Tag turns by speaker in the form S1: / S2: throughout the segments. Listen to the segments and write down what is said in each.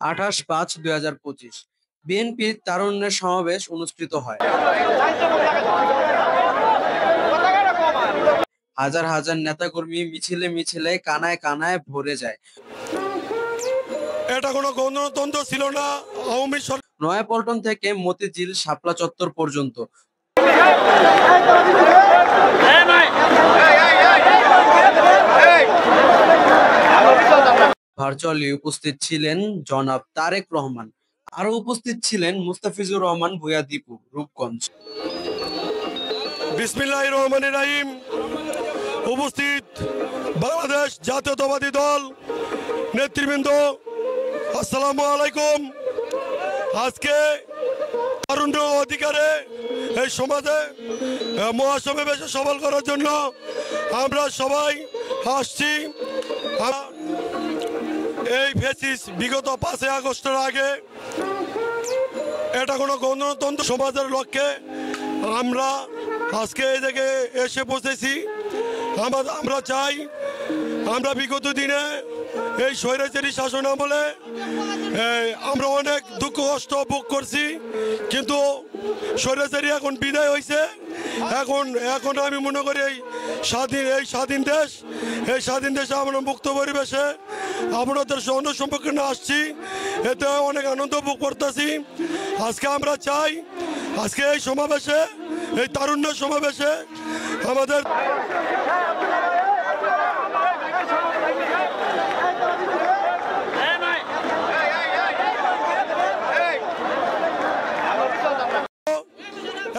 S1: 28/5/2025 বিএনপির তারুণ্যের সমাবেশ অনুষ্ঠিত হয়। হাজার হাজার নেতাকর্মী মিছিলে মিছিলে কানায় কানায় ভরে যায়।
S2: এটা কোনো গণতন্ত্র ছিল না। আওয়ামী সরকার
S1: নয়াপল্টন থেকে মতিঝিল শাপলা চত্বর পর্যন্ত ভার্চুয়ালি উপস্থিত ছিলেন জনাব তারেক রহমান। আরো উপস্থিত ছিলেন মুস্তাফিজুর রহমান ভূঁইয়া দীপু, রূপগঞ্জ।
S2: বিসমিল্লাহির রহমানির রহিম। উপস্থিত বাংলাদেশ জাতীয়তাবাদী দল নেতৃবৃন্দ, আসসালামু আলাইকুম। আজকে তারুণ্য অধিকারে এই সমাজে মহাসমাবেশে সফল করার জন্য আমরা সবাই আসছি। এই ফেসিস বিগত 5 আগস্টের আগে এটা কোনো গণতন্ত্র সমাজের লক্ষ্যে আমরা আজকে এই জায়গায় এসে পৌঁছেছি। আমরা চাই, আমরা বিগত দিনে এই স্বৈরাচারী শাসন আমলে আমরা অনেক দুঃখ কষ্ট ভোগ করছি, কিন্তু স্বৈরাচারী এখন বিদায় হয়েছে। এখন আমি মনে করি এই স্বাধীন দেশে আমরা মুক্ত পরিবেশে আপনাদের অন্য সম্পর্কে না আসছি, এতে অনেক আনন্দ ভোগ করতেছি। আজকে আমরা চাই, আজকে এই সমাবেশে, এই তারুণ্য সমাবেশে আমাদের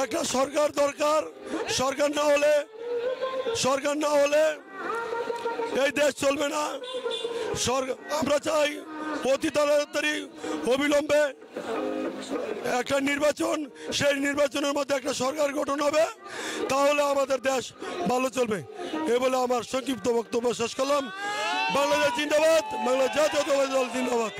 S2: একটা সরকার দরকার। সরকার না হলে এই দেশ চলবে না। আমরা চাই অতি তাড়াতাড়ি অবিলম্বে একটা নির্বাচন, সেই নির্বাচনের মধ্যে একটা সরকার গঠন হবে, তাহলে আমাদের দেশ ভালো চলবে। এ বলে আমার সংক্ষিপ্ত বক্তব্য শেষ করলাম। বাংলাদেশ জিন্দাবাদ, বাংলাদেশ জাতীয়তাবাদী দল জিন্দাবাদ।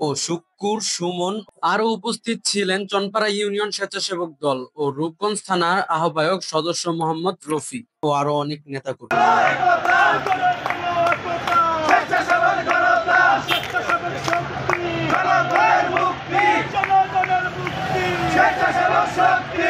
S1: ও শুক্কুর সুমন। আরো উপস্থিত ছিলেন চনপাড়া ইউনিয়ন স্বেচ্ছাসেবক দল ও রূপগঞ্জ থানার আহ্বায়ক সদস্য মোহাম্মদ রফি ও আরো অনেক নেতাকর্মী।
S3: স্বেচ্ছাসেবক শক্তি